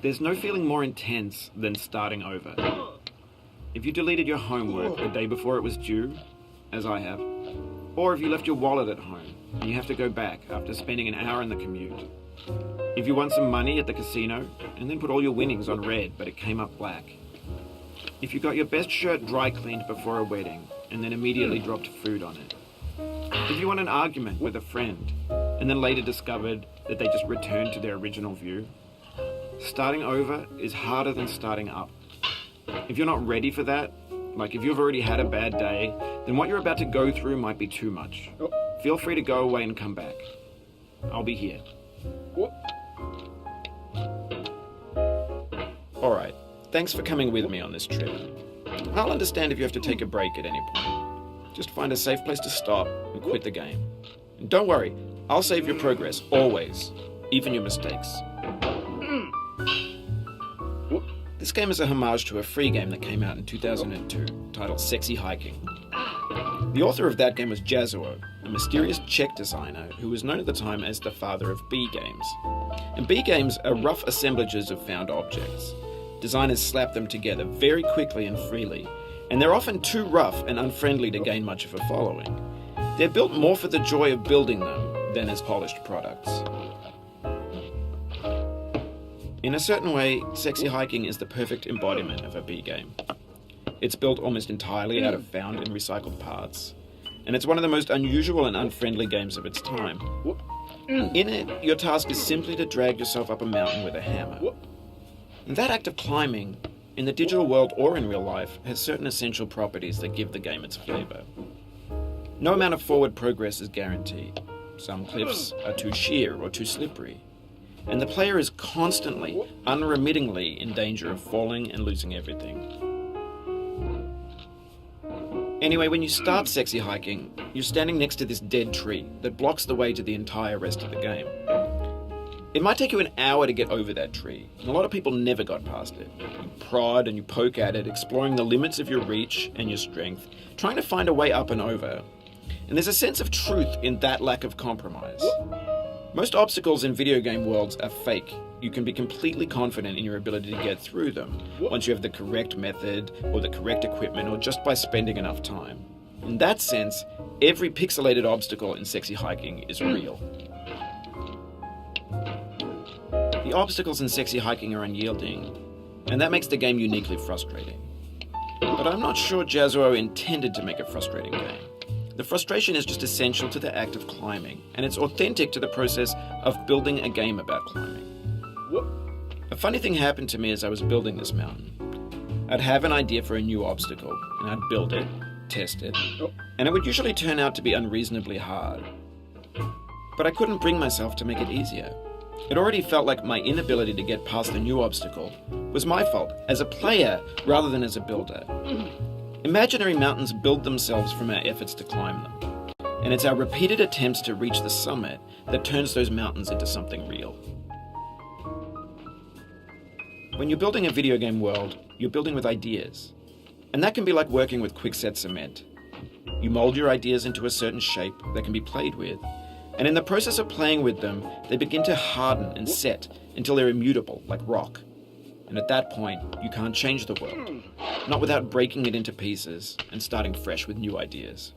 There's no feeling more intense than starting over. If you deleted your homework the day before it was due, as I have, or if you left your wallet at home and you have to go back after spending an hour in the commute. If you won some money at the casino and then put all your winnings on red but it came up black. If you got your best shirt dry cleaned before a wedding and then immediately dropped food on it. If you won an argument with a friend and then later discovered that they just returned to their original view. Starting over is harder than starting up. If you're not ready for that, like if you've already had a bad day, then what you're about to go through might be too much. Feel free to go away and come back. I'll be here. Alright, thanks for coming with me on this trip. I'll understand if you have to take a break at any point. Just find a safe place to stop and quit the game. And don't worry, I'll save your progress, always, even your mistakes. This game is a homage to a free game that came out in 2002, titled Sexy Hiking. The author of that game was Jazuo, a mysterious Czech designer who was known at the time as the father of B games. And B games are rough assemblages of found objects. Designers slap them together very quickly and freely, and they're often too rough and unfriendly to gain much of a following. They're built more for the joy of building them than as polished products. In a certain way, Sexy Hiking is the perfect embodiment of a B game. It's built almost entirely out of found and recycled parts, and it's one of the most unusual and unfriendly games of its time. In it, your task is simply to drag yourself up a mountain with a hammer. And that act of climbing, in the digital world or in real life, has certain essential properties that give the game its flavour. No amount of forward progress is guaranteed. Some cliffs are too sheer or too slippery. And the player is constantly, unremittingly in danger of falling and losing everything. Anyway, when you start Sexy Hiking, you're standing next to this dead tree that blocks the way to the entire rest of the game. It might take you an hour to get over that tree, and a lot of people never got past it. You prod and you poke at it, exploring the limits of your reach and your strength, trying to find a way up and over. And there's a sense of truth in that lack of compromise. Most obstacles in video game worlds are fake. You can be completely confident in your ability to get through them once you have the correct method or the correct equipment or just by spending enough time. In that sense, every pixelated obstacle in Sexy Hiking is real. The obstacles in Sexy Hiking are unyielding, and that makes the game uniquely frustrating. But I'm not sure Jazuo intended to make a frustrating game. The frustration is just essential to the act of climbing, and it's authentic to the process of building a game about climbing. A funny thing happened to me as I was building this mountain. I'd have an idea for a new obstacle, and I'd build it, test it, and it would usually turn out to be unreasonably hard. But I couldn't bring myself to make it easier. It already felt like my inability to get past the new obstacle was my fault, as a player rather than as a builder. Imaginary mountains build themselves from our efforts to climb them, and it's our repeated attempts to reach the summit that turns those mountains into something real. When you're building a video game world, you're building with ideas, and that can be like working with quickset cement. You mold your ideas into a certain shape that can be played with, and in the process of playing with them, they begin to harden and set until they're immutable, like rock. And at that point, you can't change the world, not without breaking it into pieces and starting fresh with new ideas.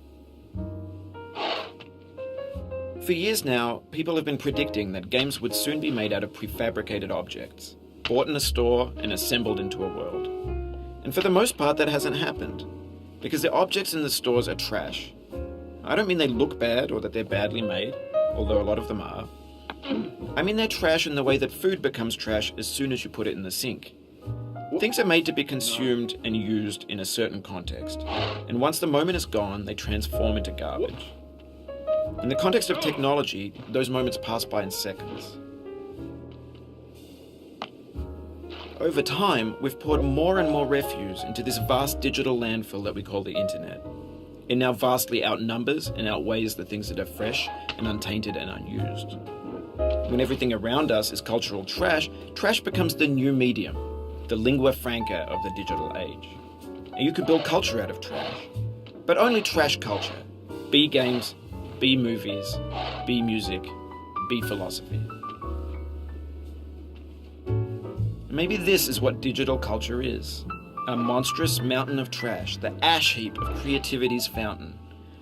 For years now, people have been predicting that games would soon be made out of prefabricated objects, bought in a store and assembled into a world. And for the most part, that hasn't happened, because the objects in the stores are trash. I don't mean they look bad or that they're badly made, although a lot of them are. I mean they're trash in the way that food becomes trash as soon as you put it in the sink. Things are made to be consumed and used in a certain context, and once the moment is gone, they transform into garbage. In the context of technology, those moments pass by in seconds. Over time, we've poured more and more refuse into this vast digital landfill that we call the internet. It now vastly outnumbers and outweighs the things that are fresh and untainted and unused. When everything around us is cultural trash, trash becomes the new medium, the lingua franca of the digital age. And you could build culture out of trash, but only trash culture. B games, B movies, B music, B philosophy. Maybe this is what digital culture is. A monstrous mountain of trash, the ash heap of creativity's fountain.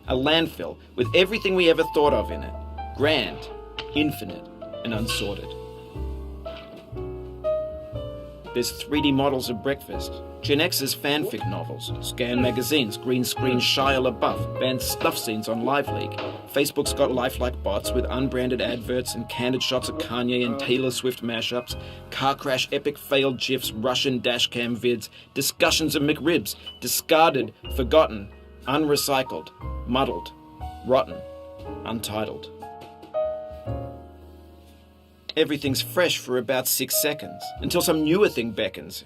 A landfill with everything we ever thought of in it. Grand, infinite, and unsorted. There's 3D models of breakfast, Gen X's fanfic novels, scan magazines, green screen Shia LaBeouf, banned stuff scenes on Live League. Facebook's got lifelike bots with unbranded adverts and candid shots of Kanye and Taylor Swift mashups, car crash epic failed GIFs, Russian dashcam vids, discussions of McRibs, discarded, forgotten, unrecycled, muddled, rotten, untitled. Everything's fresh for about 6 seconds, until some newer thing beckons.